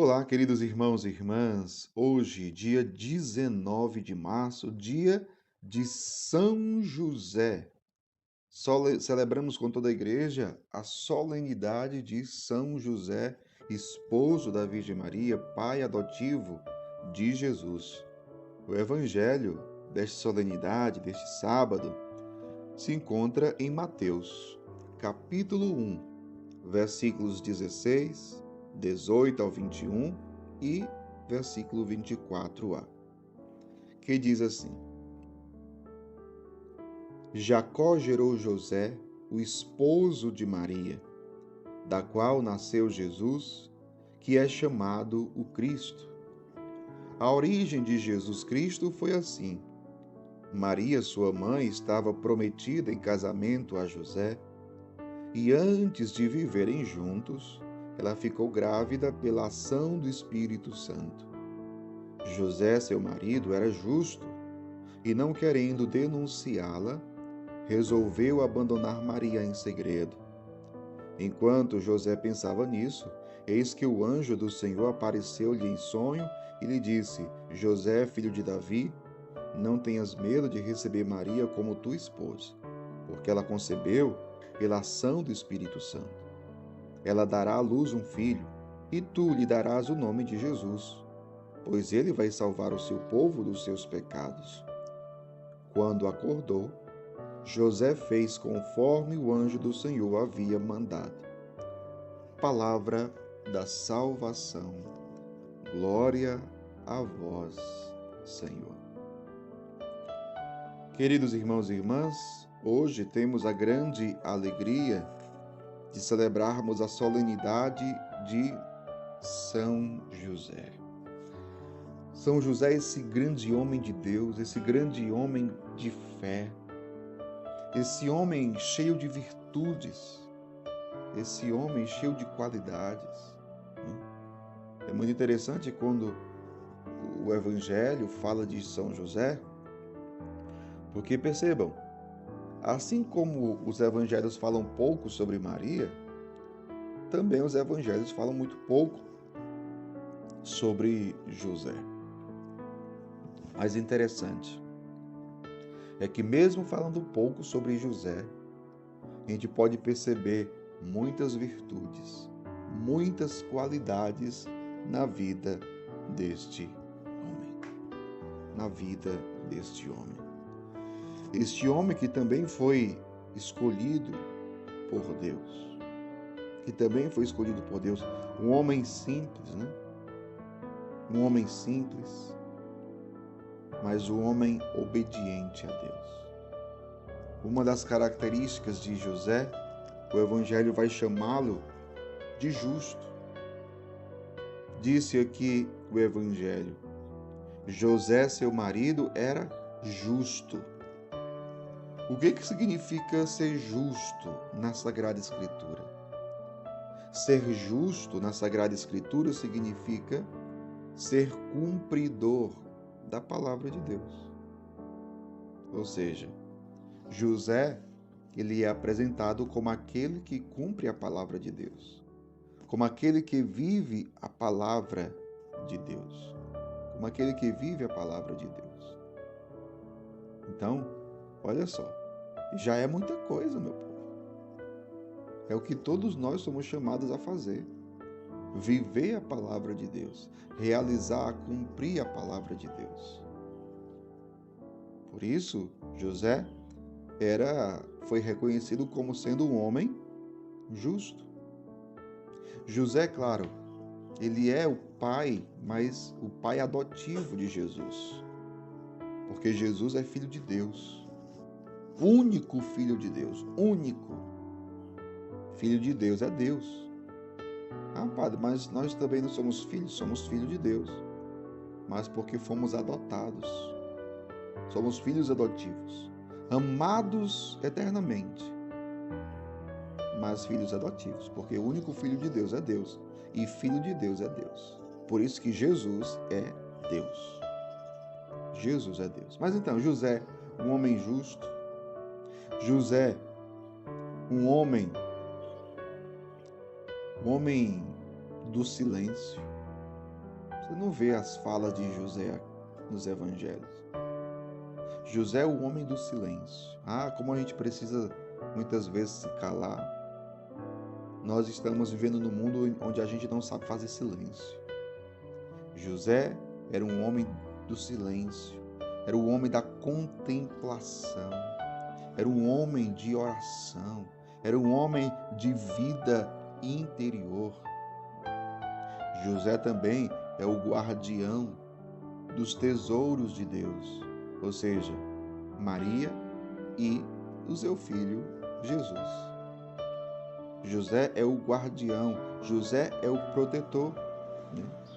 Olá, queridos irmãos e irmãs. Hoje, dia 19 de março, dia de São José. Celebramos com toda a igreja a solenidade de São José, esposo da Virgem Maria, pai adotivo de Jesus. O evangelho desta solenidade, deste sábado, se encontra em Mateus, capítulo 1, versículos 16, 18 ao 21 e versículo 24a, que diz assim: Jacó gerou José, o esposo de Maria, da qual nasceu Jesus, que é chamado o Cristo. A origem de Jesus Cristo foi assim: Maria, sua mãe, estava prometida em casamento a José, e antes de viverem juntos, ela ficou grávida pela ação do Espírito Santo. José, seu marido, era justo e, não querendo denunciá-la, resolveu abandonar Maria em segredo. Enquanto José pensava nisso, eis que o anjo do Senhor apareceu-lhe em sonho e lhe disse: José, filho de Davi, não tenhas medo de receber Maria como tua esposa, porque ela concebeu pela ação do Espírito Santo. Ela dará à luz um filho, e tu lhe darás o nome de Jesus, pois ele vai salvar o seu povo dos seus pecados. Quando acordou, José fez conforme o anjo do Senhor havia mandado. Palavra da salvação. Glória a vós, Senhor. Queridos irmãos e irmãs, hoje temos a grande alegria de celebrarmos a solenidade de São José. São José, esse grande homem de Deus, esse grande homem de fé, esse homem cheio de virtudes, esse homem cheio de qualidades. É muito interessante quando o Evangelho fala de São José, porque percebam, assim como os evangelhos falam pouco sobre Maria, também os evangelhos falam muito pouco sobre José. Mas interessante é que, mesmo falando pouco sobre José, a gente pode perceber muitas virtudes, muitas qualidades na vida deste homem. Na vida deste homem. Este homem que também foi escolhido por Deus. Que também foi escolhido por Deus. Um homem simples, né? Um homem simples, mas um homem obediente a Deus. Uma das características de José, o Evangelho vai chamá-lo de justo. Disse aqui o Evangelho: José, seu marido, era justo. O que significa ser justo na Sagrada Escritura? Ser justo na Sagrada Escritura significa ser cumpridor da palavra de Deus. Ou seja, José, ele é apresentado como aquele que cumpre a palavra de Deus, como aquele que vive a palavra de Deus, como aquele que vive a palavra de Deus. Então, olha só, já é muita coisa, meu povo. É o que todos nós somos chamados a fazer. Viver a palavra de Deus, realizar, cumprir a palavra de Deus. Por isso, José foi reconhecido como sendo um homem justo. José, claro, ele é o pai, mas o pai adotivo de Jesus. Porque Jesus é filho de Deus. Único filho de Deus. Único. Filho de Deus é Deus. Ah, padre, mas nós também não somos filhos de Deus. Mas porque fomos adotados. Somos filhos adotivos. Amados eternamente. Mas filhos adotivos. Porque o único filho de Deus é Deus. E filho de Deus é Deus. Por isso que Jesus é Deus. Jesus é Deus. Mas então, José, um homem justo. José, um homem do silêncio. Você não vê as falas de José nos evangelhos. José é o homem do silêncio. Como a gente precisa muitas vezes se calar. Nós estamos vivendo num mundo onde a gente não sabe fazer silêncio. José era um homem do silêncio, era o homem da contemplação, era um homem de oração, era um homem de vida interior. José também é o guardião dos tesouros de Deus, ou seja, Maria e o seu filho Jesus. José é o guardião, José é o protetor.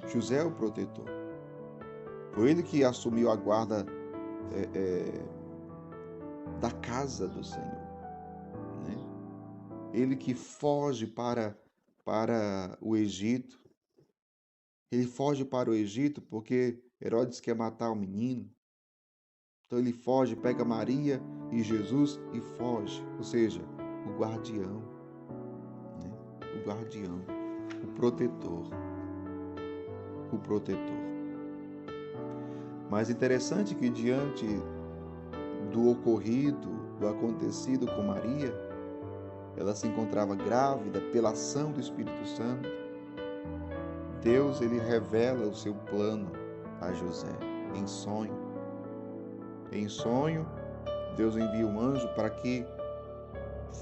José é o protetor. Foi ele que assumiu a guarda da casa do Senhor. Né? Ele que foge para o Egito. Ele foge para o Egito porque Herodes quer matar o menino. Então ele foge, pega Maria e Jesus e foge. Ou seja, o guardião. Né? O guardião, o protetor. O protetor. Mas interessante que diante do ocorrido, do acontecido com Maria, ela se encontrava grávida pela ação do Espírito Santo. Deus, ele revela o seu plano a José em sonho. Em sonho, Deus envia um anjo para que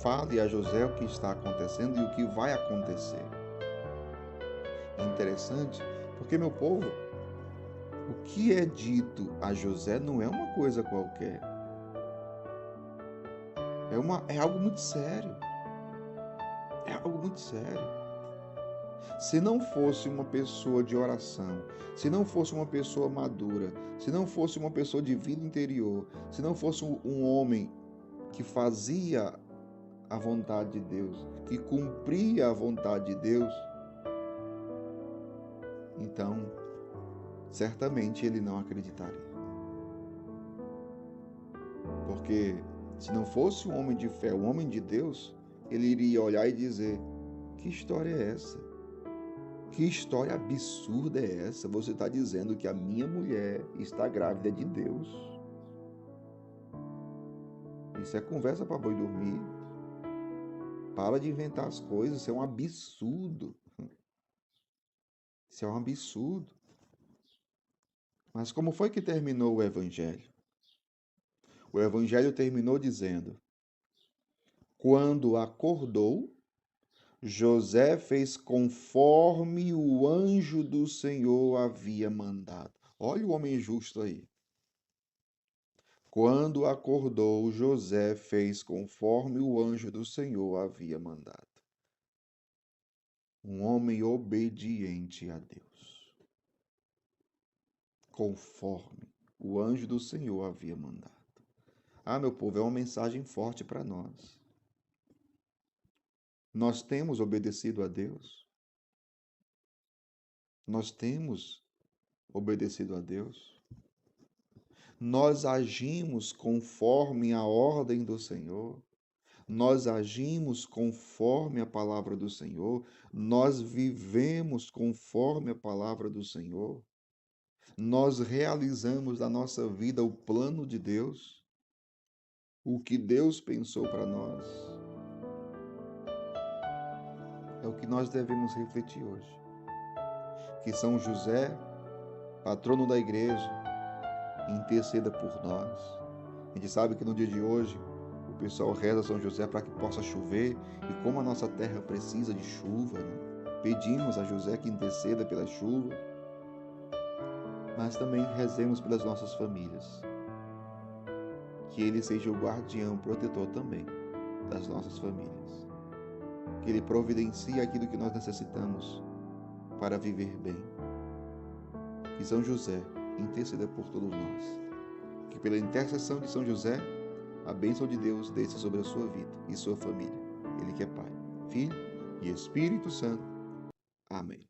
fale a José o que está acontecendo e o que vai acontecer. É interessante porque, meu povo, o que é dito a José não é uma coisa qualquer. É algo muito sério. É algo muito sério. Se não fosse uma pessoa de oração, se não fosse uma pessoa madura, se não fosse uma pessoa de vida interior, se não fosse um homem que fazia a vontade de Deus, que cumpria a vontade de Deus, então certamente ele não acreditaria. Porque se não fosse um homem de fé, um homem de Deus, ele iria olhar e dizer: que história é essa? Que história absurda é essa? Você está dizendo que a minha mulher está grávida de Deus? Isso é conversa para boi dormir. Para de inventar as coisas, isso é um absurdo. Isso é um absurdo. Mas como foi que terminou o Evangelho? O Evangelho terminou dizendo: quando acordou, José fez conforme o anjo do Senhor havia mandado. Olha o homem justo aí. Quando acordou, José fez conforme o anjo do Senhor havia mandado. Um homem obediente a Deus. Conforme o anjo do Senhor havia mandado. Meu povo, é uma mensagem forte para nós. Nós temos obedecido a Deus? Nós temos obedecido a Deus? Nós agimos conforme a ordem do Senhor? Nós agimos conforme a palavra do Senhor? Nós vivemos conforme a palavra do Senhor? Nós realizamos na nossa vida o plano de Deus? O que Deus pensou para nós? É o que nós devemos refletir hoje. Que São José, patrono da igreja, interceda por nós. A gente sabe que no dia de hoje o pessoal reza São José para que possa chover, e como a nossa terra precisa de chuva, né? Pedimos a José que interceda pela chuva, mas também rezemos pelas nossas famílias. Que ele seja o guardião, protetor também das nossas famílias. Que ele providencie aquilo que nós necessitamos para viver bem. Que São José interceda por todos nós. Que pela intercessão de São José, a bênção de Deus desça sobre a sua vida e sua família. Ele que é Pai, Filho e Espírito Santo. Amém.